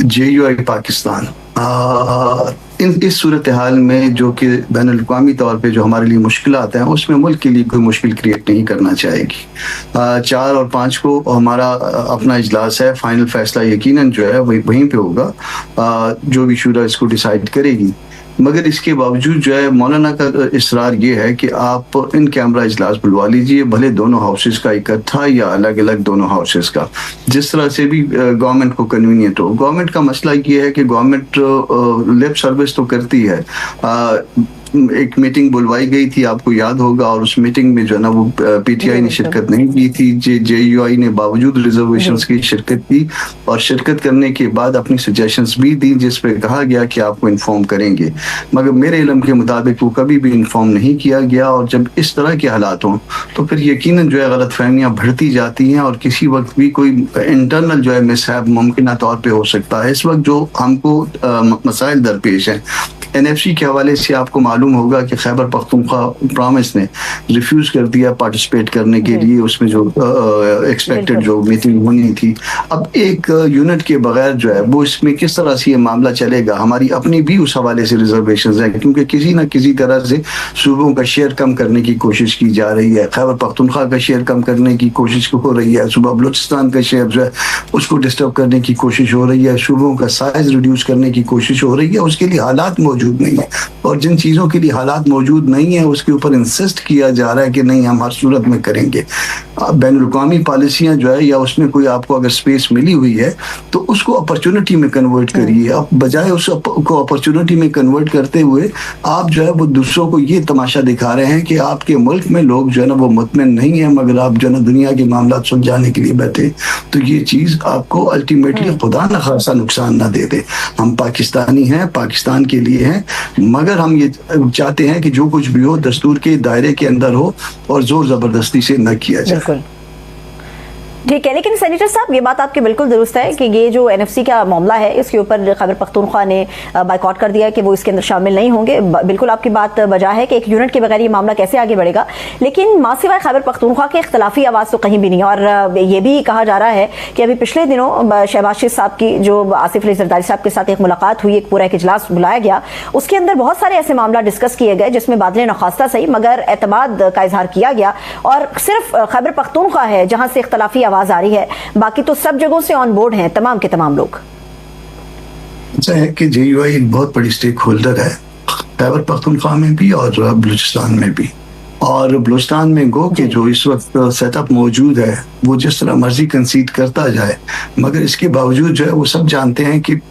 JUI Pakistan इस सूरत हाल में जो कि बैनुल-अक़वामी तौर पे जो हमारे लिए मुश्किलात हैं, उसमें मुल्क के लिए कोई मुश्किल क्रिएट नहीं करना चाहेगी। 4 और 5 को हमारा अपना इजलास है, फाइनल फैसला यकीनन जो है वहीं पे होगा, जो भी शूरा इसको डिसाइड करेगी। मगर इसके बावजूद जो है मौलाना का इसरार ये है कि आप इन कैमरा इजलास बुलवा लीजिए, भले दोनों हाउसेस का इकट्ठा या अलग अलग दोनों हाउसेस का, जिस तरह से भी गवर्नमेंट को कन्वीनियंट हो। गवर्नमेंट का मसला ये है कि गवर्नमेंट लिप सर्विस तो करती है। एक मीटिंग बुलवाई गई थी, आपको याद होगा, और उस मीटिंग में जो है ना वो PTI ने शिरकत नहीं की थी। JUI ने बावजूद रिजर्वेशंस की शिरकत की, और शिरकत करने के बाद अपनी सजेशंस भी दी, जिस पे कहा गया कि आपको इन्फॉर्म करेंगे। मगर मेरे इल्म के मुताबिक वो कभी भी इन्फॉर्म नहीं किया गया, और जब इस तरह के हालात हों तो फिर यकीनन जो है गलतफहमियां बढ़ती जाती हैं, और किसी वक्त भी कोई इंटरनल जो है मिसहैप मुमकिन तौर पर हो सकता है। इस वक्त जो हमको मसाइल दरपेश हैं, NFC के हवाले से आपको मालूम होगा कि खैबर पख्तूनख्वा प्रॉमिस ने रिफ्यूज कर दिया पार्टिसिपेट करने के लिए, उसमें जो एक्सपेक्टेड जो मीटिंग होनी थी। अब एक यूनिट के बगैर जो है वो इसमें किस तरह से ये मामला चलेगा। हमारी अपनी भी उस हवाले से रिजर्वेशंस हैं, क्योंकि किसी न किसी तरह से सूबों का शेयर कम करने की कोशिश की जा रही है। खैबर पख्तूनख्वा का शेयर कम करने की कोशिश हो रही है, सूबा बलूचिस्तान का शेयर जो है उसको डिस्टर्ब करने की कोशिश हो रही है, सूबों का साइज रिड्यूस करने की कोशिश हो रही है। उसके लिए हालात मौजूद नहीं है, और जिन चीज़ों के लिए हालात मौजूद नहीं है उसके ऊपर इंसिस्ट किया जा रहा है कि नहीं हम हर सूरत में करेंगे। बैनुल-अक़वामी पॉलिसियाँ जो है, या उसमें कोई आपको अगर स्पेस मिली हुई है तो उसको अपॉर्चुनिटी में कन्वर्ट करिए। आप बजाय उसको अपॉर्चुनिटी में कन्वर्ट करते हुए आप जो है वो दूसरों को ये तमाशा दिखा रहे हैं कि आपके मुल्क में लोग जो है ना वो मुतमिन नहीं है, मगर आप जो है ना दुनिया के मामला सुलझाने के लिए बैठे। तो ये चीज़ आपको अल्टीमेटली खुदा न खासा नुकसान ना दे दे। हम पाकिस्तानी हैं, पाकिस्तान के लिए हैं, मगर हम ये चाहते हैं कि जो कुछ भी हो दस्तूर के दायरे के अंदर हो और जोर जबरदस्ती से न किया जाए। ठीक है, लेकिन सेनेटर साहब ये बात आपकी बिल्कुल दुरुस्त है कि ये जो NFC का मामला है इसके ऊपर खैबर पख्तूनख्वा ने बाइकआउट कर दिया है कि वो इसके अंदर शामिल नहीं होंगे। बिल्कुल आपकी बात बजा है कि एक यूनिट के बगैर ये मामला कैसे आगे बढ़ेगा, लेकिन माँ सिवाय खैबर पख्तूनख्वा के इख्तलाफी आवाज़ तो कहीं भी नहीं। और ये भी कहा जा रहा है कि अभी पिछले दिनों शहबाज शरीफ साहब की जो आसिफ अली जरदारी साहब के साथ एक मुलाकात हुई, एक पूरा एक इजलास बुलाया गया, उसके अंदर बहुत सारे ऐसे मामला डिस्कस किए गए जिसमें बादल नखास्ता सही मगर एतमाद का इजहार किया गया, और सिर्फ खैबर पख्तूनख्वा है जहाँ से इख्तलाफी आवाज़ आ रही है, बाकी तो सब जगहों से ऑन बोर्ड हैं तमाम के तमाम लोग। ऐसा है कि JUI एक बहुत बड़ी स्टेक होल्डर है, खैबर पख्तूनख्वा में भी और बलूचिस्तान में भी। और बलूचिस्तान में गो कि जो इस वक्त सेटअप मौजूद है वो जिस तरह मर्जी कंसीड करता जाए, मगर इसके बावजूद जो है वो सब जानते हैं कि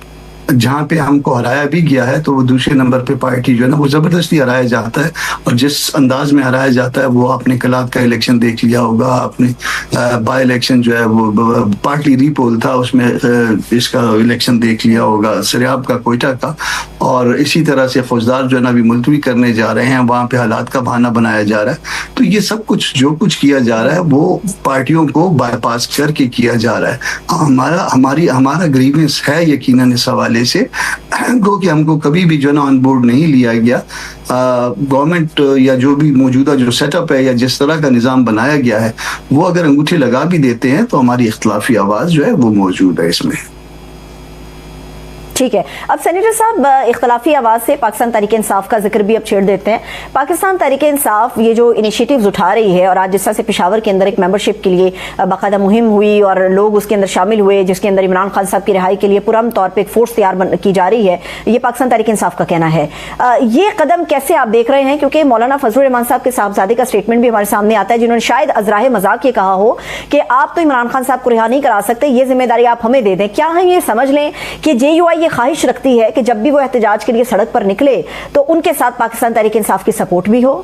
जहाँ पे हमको हराया भी गया है तो वो दूसरे नंबर पे पार्टी जो है ना वो जबरदस्ती हराया जाता है, और जिस अंदाज में हराया जाता है वो आपने कलात का इलेक्शन देख लिया होगा, आपने बाई इलेक्शन जो है वो पार्टली रीपोल था उसमें इसका इलेक्शन देख लिया होगा, सरियाब का, कोयटा का। और इसी तरह से फौजदार जो है ना अभी मुलतवी करने जा रहे हैं, वहाँ पे हालात का बहाना बनाया जा रहा है। तो ये सब कुछ जो कुछ किया जा रहा है वो पार्टियों को बाईपास करके किया जा रहा है। हमारा ग्रीवेंस है यकीनन इस हवाले से कि हमको कभी भी जो ना ऑन बोर्ड नहीं लिया गया। गवर्नमेंट या जो भी मौजूदा जो सेटअप है या जिस तरह का निज़ाम बनाया गया है वो अगर अंगूठे लगा भी देते हैं तो हमारी इख्तलाफी आवाज़ जो है वो मौजूद है इसमें। ठीक है, अब सेनेटर साहब इख्तलाफी आवाज़ से पाकिस्तान तहरीक इंसाफ का जिक्र भी अब छेड़ देते हैं। पाकिस्तान तहरीक इंसाफ ये जो इनिशिएटिव्स उठा रही है, और आज जिस तरह से पेशावर के अंदर एक मेंबरशिप के लिए बाकायदा मुहिम हुई और लोग उसके अंदर शामिल हुए, जिसके अंदर इमरान खान साहब की रिहाई के लिए पुरम तौर पर एक फोर्स तैयार की जा रही है, ये पाकिस्तान तहरीक इंसाफ का कहना है। ये कदम कैसे आप देख रहे हैं, क्योंकि मौलाना फजलुर रहमान साहब के साहबजादे का स्टेटमेंट भी हमारे सामने आता है, जिन्होंने शायद अजराह मजाक ये कहा हो कि आप तो इमरान खान साहब को रिहा नहीं करा सकते, ये जिम्मेदारी आप हमें दे दें। क्या हम ये समझ लें कि JUI ये ख्वाहिश रखती है कि जब भी वो एहतजाज के लिए सड़क पर निकले तो उनके साथ पाकिस्तान तहरीक इंसाफ की सपोर्ट भी हो?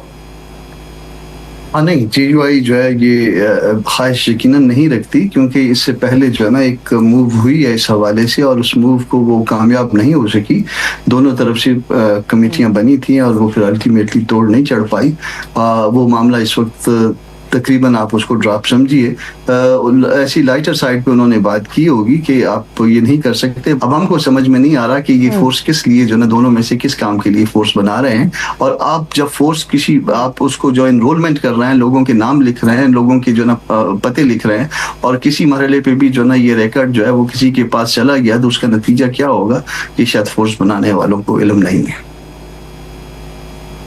नहीं, JUI जो है ये ख्वाहिश यकीनन नहीं रखती, क्योंकि इससे पहले जो है ना एक मूव हुई है इस हवाले से और उस मूव को वो कामयाब नहीं हो सकी। दोनों तरफ से कमेटियां बनी थी और वो फिर अल्टीमेटली तोड़ नहीं चढ़ पाई। वो मामला इस वक्त तकरीबन आप उसको ड्रॉप समझिए। ऐसी लाइटर साइड पे उन्होंने बात की होगी कि आप ये नहीं कर सकते। अब हमको समझ में नहीं आ रहा कि ये फोर्स किस लिए जो ना दोनों में से किस काम के लिए फोर्स बना रहे हैं। और आप जब फोर्स किसी आप उसको जो एनरोलमेंट कर रहे हैं, लोगों के नाम लिख रहे हैं, लोगों के जो ना पते लिख रहे हैं, और किसी मरहले पे भी जो ना ये रिकॉर्ड जो है वो किसी के पास चला गया, तो उसका नतीजा क्या होगा कि शायद फोर्स बनाने वालों को इल्म नहीं है।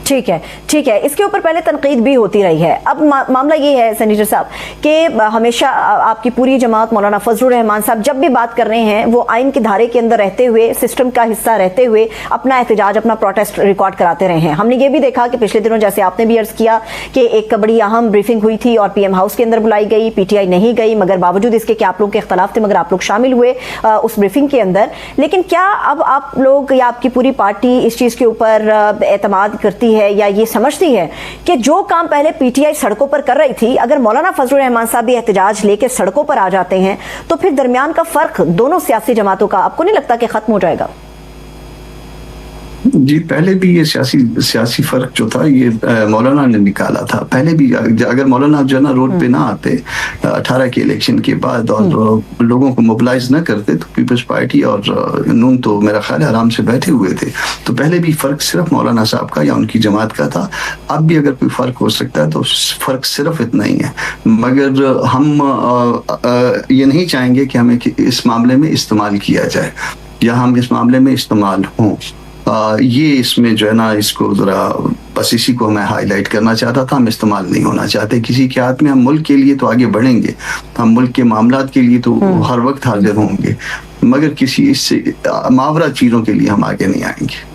ठीक है, ठीक है, इसके ऊपर पहले तनकीद भी होती रही है। अब मामला ये है सेनेटर साहब कि हमेशा आपकी पूरी जमात, मौलाना फजलुर रहमान साहब जब भी बात कर रहे हैं वो आइन की धारे के अंदर रहते हुए, सिस्टम का हिस्सा रहते हुए अपना एहतजाज, अपना प्रोटेस्ट रिकॉर्ड कराते रहे हैं। हमने ये भी देखा कि पिछले दिनों, जैसे आपने भी अर्ज किया, कि एक बड़ी अहम ब्रीफिंग हुई थी और पीएम हाउस के अंदर बुलाई गई, पीटीआई नहीं गई, मगर बावजूद इसके कि आप लोगों के इख्तलाफ थे, मगर आप लोग शामिल हुए उस ब्रीफिंग के अंदर। लेकिन क्या अब आप लोग या आपकी पूरी पार्टी इस चीज के ऊपर एतमाद करती है या ये समझती है कि जो काम पहले पीटीआई सड़कों पर कर रही थी, अगर मौलाना फजलुर रहमान साहब भी एहतजाज लेके सड़कों पर आ जाते हैं तो फिर दरमियान का फर्क दोनों सियासी जमातों का आपको नहीं लगता कि खत्म हो जाएगा? जी, पहले भी ये सियासी फर्क जो था ये मौलाना ने निकाला था। पहले भी अगर मौलाना जो है ना रोड पे ना आते 18 के इलेक्शन के बाद और लोगों को मोबिलाइज ना करते, तो पीपल्स पार्टी और नून तो मेरा ख्याल है आराम से बैठे हुए थे। तो पहले भी फर्क सिर्फ मौलाना साहब का या उनकी जमात का था। अब भी अगर कोई फर्क हो सकता है तो फर्क सिर्फ इतना ही है। मगर हम ये नहीं चाहेंगे कि हमें इस मामले में इस्तेमाल किया जाए या हम इस मामले में इस्तेमाल हों। ये इसमें जो है ना, इसको जरा बस इसी को मैं हाईलाइट करना चाहता था। हम इस्तेमाल नहीं होना चाहते किसी के हाथ में। हम मुल्क के लिए तो आगे बढ़ेंगे, हम मुल्क के मामलात के लिए तो हर वक्त हाजिर होंगे, मगर किसी इससे मावरा चीज़ों के लिए हम आगे नहीं आएंगे।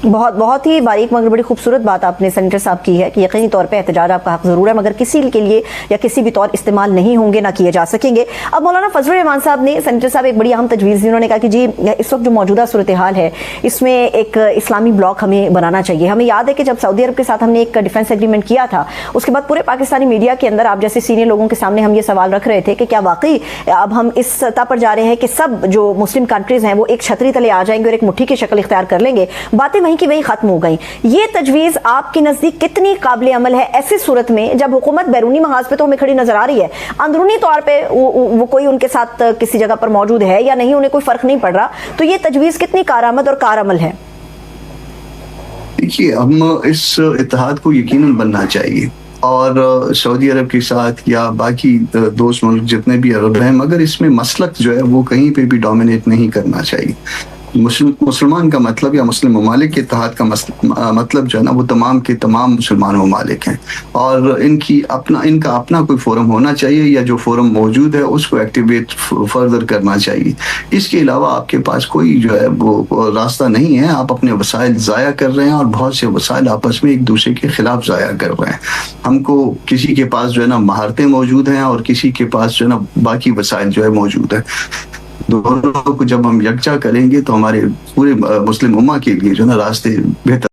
बहुत ही बारीक मगर बड़ी खूबसूरत बात आपने सेनेटर साहब की है कि यकीनी तौर पे एहतजाज आपका हक जरूर है, मगर किसी के लिए या किसी भी तौर इस्तेमाल नहीं होंगे, ना किए जा सकेंगे। अब मौलाना फजलुर रहमान साहब ने, सेनेटर साहब, एक बड़ी अहम तजवीज़ दी। उन्होंने कहा कि जी इस वक्त जो मौजूदा सूरत हाल है इसमें एक इस्लामी ब्लॉक हमें बनाना चाहिए। हमें याद है कि जब सऊदी अरब के साथ हमने एक डिफेंस एग्रीमेंट किया था, उसके बाद पूरे पाकिस्तानी मीडिया के अंदर आप जैसे सीनियर लोगों के सामने हम ये सवाल रख रहे थे कि क्या वाकई अब हम इस सतह पर जा रहे हैं कि सब जो मुस्लिम कंट्रीज हैं वो एक छतरी तले आ जाएंगे और एक मुट्ठी की शक्ल इख्तियार कर लेंगे। बातें वहीं की वहीं खत्म हो गई। ये तजवीज आपके नजदीक कितनी काबिल अमल है ऐसी सूरत में जब हुकूमत बैरूनी महाज पे तो हमें खड़ी नजर आ रही है, अंदरूनी तौर पे वो कोई उनके साथ किसी जगह पर मौजूद है या नहीं, उन्हें कोई फर्क नहीं पड़ रहा, तो ये तजवीज कितनी कारआमद और कारअमल है? देखिए, हम इस इत्तेहाद को यकीनन बनना चाहिए और सऊदी अरब के साथ या बाकी दोस्त मुल्क जितने भी अरब हैं, मगर इसमें मसलक जो है वो कहीं पे भी डोमिनेट नहीं करना चाहिए। मुसलमान का मतलब या मुस्लिम ममालिक के इत्तेहाद का मतलब जो है ना वो तमाम के तमाम मुसलमान ममालिक हैं और इनका अपना कोई फोरम होना चाहिए या जो फोरम मौजूद है उसको एक्टिवेट फर्दर करना चाहिए। इसके अलावा आपके पास कोई जो है वो रास्ता नहीं है। आप अपने वसाइल ज़ाया कर रहे हैं और बहुत से वसाइल आपस में एक दूसरे के खिलाफ ज़ाया कर रहे हैं। हमको किसी के पास जो है ना महारतें मौजूद हैं और किसी के पास जो है ना बाकी वसाइल जो है मौजूद है। दोनों को जब हम यकजा करेंगे तो हमारे पूरे मुस्लिम उम्मा के लिए जो है ना रास्ते बेहतर